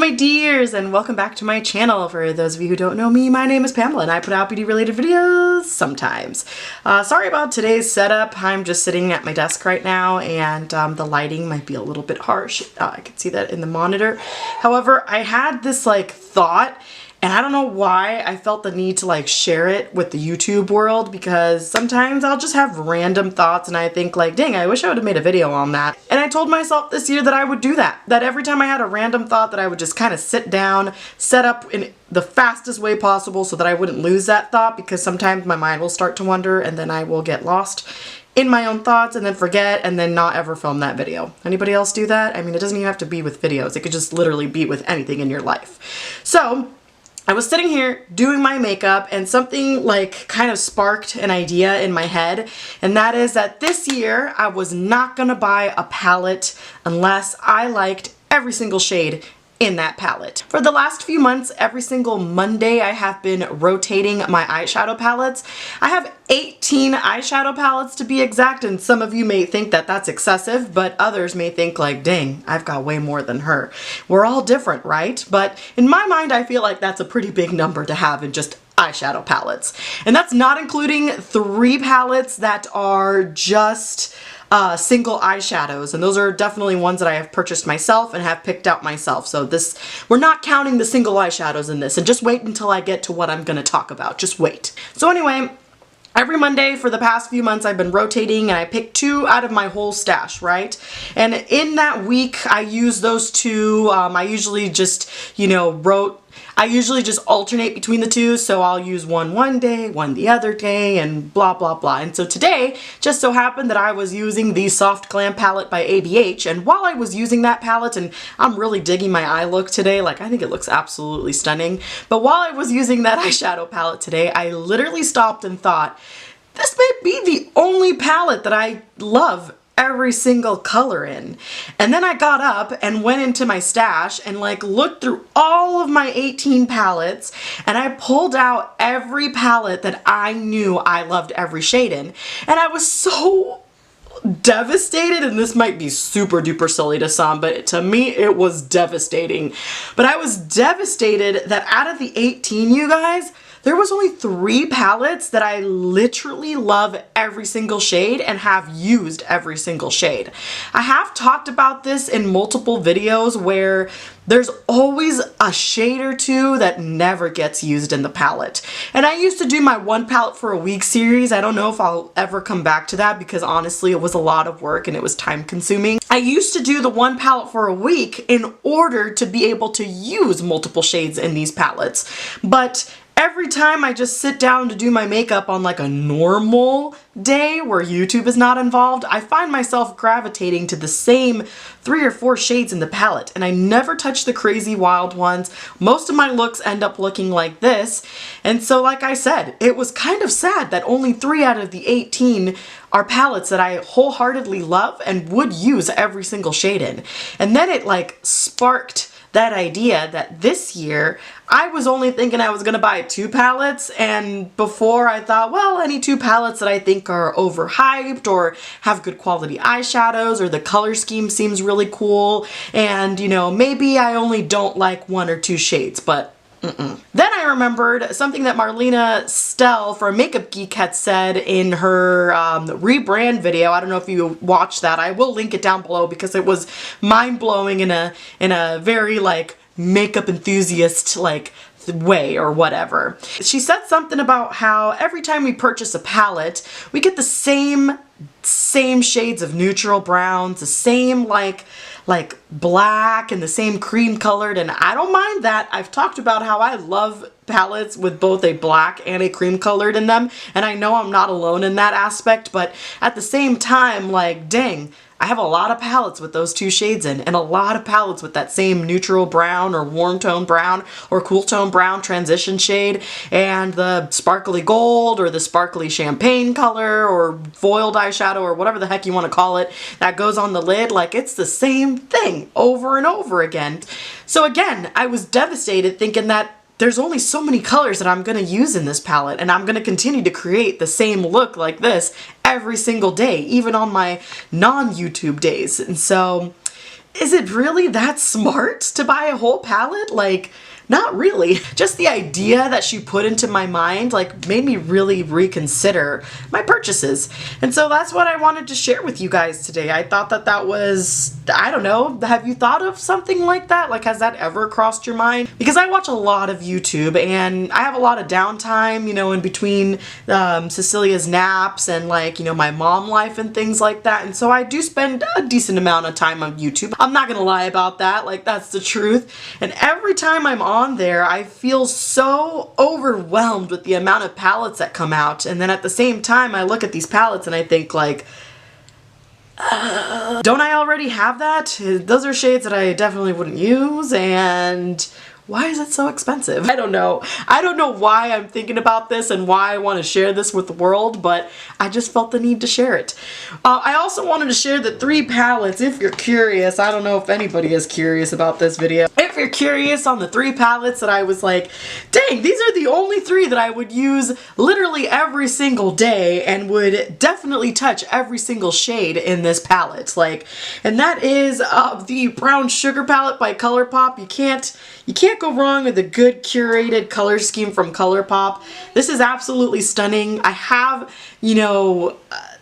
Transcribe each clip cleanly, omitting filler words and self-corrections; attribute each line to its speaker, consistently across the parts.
Speaker 1: my dears, and welcome back to my channel. For those of you who don't know me, my name is Pamela and I put out beauty related videos sometimes. Sorry about today's setup. I'm just sitting at my desk right now and the lighting might be a little bit harsh. I can see that in the monitor. However, I had this thought, and I don't know why I felt the need to share it with the YouTube world, because sometimes I'll just have random thoughts and I think dang, I wish I would have made a video on that. And I told myself this year that I would do that. That every time I had a random thought that I would just kind of sit down, set up in the fastest way possible so that I wouldn't lose that thought, because sometimes my mind will start to wander and then I will get lost in my own thoughts and then forget and then not ever film that video. Anybody else do that? I mean, it doesn't even have to be with videos. It could just literally be with anything in your life. So I was sitting here doing my makeup and something kind of sparked an idea in my head, and that is that this year I was not gonna buy a palette unless I liked every single shade in that palette. For the last few months, every single Monday I have been rotating my eyeshadow palettes. I have 18 eyeshadow palettes to be exact, and some of you may think that that's excessive, but others may think dang, I've got way more than her. We're all different, right? But in my mind, I feel like that's a pretty big number to have in just eyeshadow palettes. And that's not including 3 palettes that are just single eyeshadows, and those are definitely ones that I have purchased myself and have picked out myself. So we're not counting the single eyeshadows in this, and just wait until I get to what I'm gonna talk about. Just wait. So anyway, every Monday for the past few months I've been rotating and I picked 2 out of my whole stash, right? And in that week I use those 2. I usually just, I usually just alternate between the 2, so I'll use one day, one the other day, and blah blah blah. And so today just so happened that I was using the Soft Glam palette by ABH, and while I was using that palette, and I'm really digging my eye look today, I think it looks absolutely stunning, but while I was using that eyeshadow palette today, I literally stopped and thought, this may be the only palette that I love every single color in. And then I got up and went into my stash and looked through all of my 18 palettes, and I pulled out every palette that I knew I loved every shade in. And I was so devastated, and this might be super duper silly to some, but to me it was devastating. But I was devastated that out of the 18, you guys, there was only 3 palettes that I literally love every single shade and have used every single shade. I have talked about this in multiple videos where there's always a shade or 2 that never gets used in the palette. And I used to do my 1 palette for a week series. I don't know if I'll ever come back to that, because honestly it was a lot of work and it was time consuming. I used to do the 1 palette for a week in order to be able to use multiple shades in these palettes. But every time I just sit down to do my makeup on a normal day where YouTube is not involved, I find myself gravitating to the same 3 or 4 shades in the palette, and I never touch the crazy wild ones. Most of my looks end up looking like this, and so like I said, it was kind of sad that only 3 out of the 18 are palettes that I wholeheartedly love and would use every single shade in. And then it sparked that idea that this year I was only thinking I was gonna buy 2 palettes, and before I thought, well, any 2 palettes that I think are overhyped or have good quality eyeshadows, or the color scheme seems really cool, and maybe I only don't like 1 or 2 shades, but Then I remembered something that Marlena Stell from Makeup Geek had said in her rebrand video. I don't know if you watched that. I will link it down below because it was mind-blowing in a very makeup enthusiast way or whatever. She said something about how every time we purchase a palette, we get the same shades of neutral browns, the same black and the same cream colored, and I don't mind that. I've talked about how I love palettes with both a black and a cream colored in them, and I know I'm not alone in that aspect, but at the same time, dang, I have a lot of palettes with those 2 shades in, and a lot of palettes with that same neutral brown or warm tone brown or cool tone brown transition shade, and the sparkly gold or the sparkly champagne color or foiled eyeshadow or whatever the heck you want to call it that goes on the lid. It's the same thing over and over again. So again, I was devastated thinking that there's only so many colors that I'm gonna use in this palette, and I'm gonna continue to create the same look like this every single day, even on my non-YouTube days. And so is it really that smart to buy a whole palette? Like, not really. Just the idea that she put into my mind like made me really reconsider my purchases. And so that's what I wanted to share with you guys today. I thought that that was, I don't know, have you thought of something like that? Like, has that ever crossed your mind? Because I watch a lot of YouTube and I have a lot of downtime, you know, in between Cecilia's naps and like, you know, my mom life and things like that. And so I do spend a decent amount of time on YouTube. I'm not gonna lie about that. Like, that's the truth. And every time I'm on there, I feel so overwhelmed with the amount of palettes that come out. And then at the same time, I look at these palettes and I think like, don't I already have that? Those are shades that I definitely wouldn't use, and why is it so expensive? I don't know. I don't know why I'm thinking about this and why I want to share this with the world, but I just felt the need to share it. I also wanted to share the 3 palettes, if you're curious. I don't know if anybody is curious about this video. If you're curious on the 3 palettes that I was like, dang, these are the only 3 that I would use literally every single day and would definitely touch every single shade in this palette. Like, and that is the Brown Sugar palette by ColourPop. You can't go wrong with a good curated color scheme from ColourPop. This is absolutely stunning. I have, you know,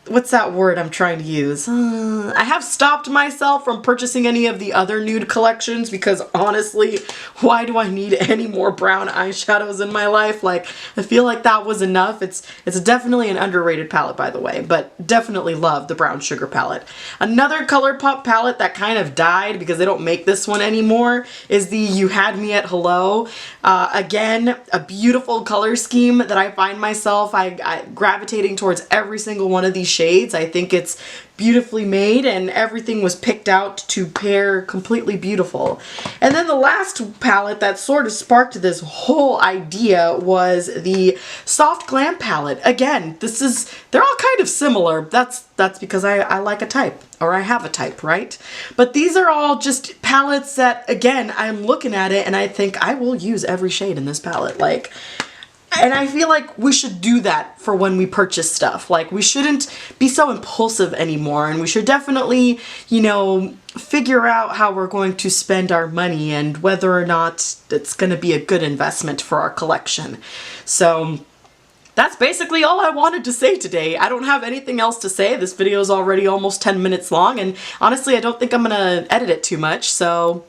Speaker 1: what's that word I'm trying to use? I have stopped myself from purchasing any of the other nude collections because honestly, why do I need any more brown eyeshadows in my life? Like, I feel like that was enough. It's definitely an underrated palette, by the way, but definitely love the Brown Sugar palette. Another ColourPop palette that kind of died because they don't make this one anymore is the You Had Me at Hello. Again, a beautiful color scheme that I find myself I gravitating towards every single one of these shades. I think it's beautifully made and everything was picked out to pair completely beautiful. And then the last palette that sort of sparked this whole idea was the Soft Glam palette. Again, they're all kind of similar. That's because I like a type, or I have a type, right? But these are all just palettes that, again, I'm looking at it and I think I will use every shade in this palette. Like, and I feel like we should do that for when we purchase stuff. Like, we shouldn't be so impulsive anymore, and we should definitely, you know, figure out how we're going to spend our money and whether or not it's going to be a good investment for our collection. So that's basically all I wanted to say today. I don't have anything else to say. This video is already almost 10 minutes long, and honestly, I don't think I'm gonna edit it too much, so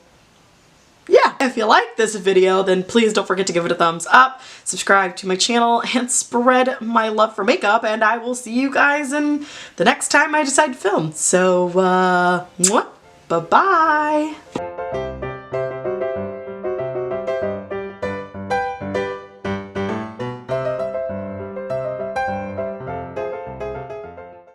Speaker 1: yeah. If you like this video, then please don't forget to give it a thumbs up, subscribe to my channel, and spread my love for makeup, and I will see you guys in the next time I decide to film. So, bye-bye!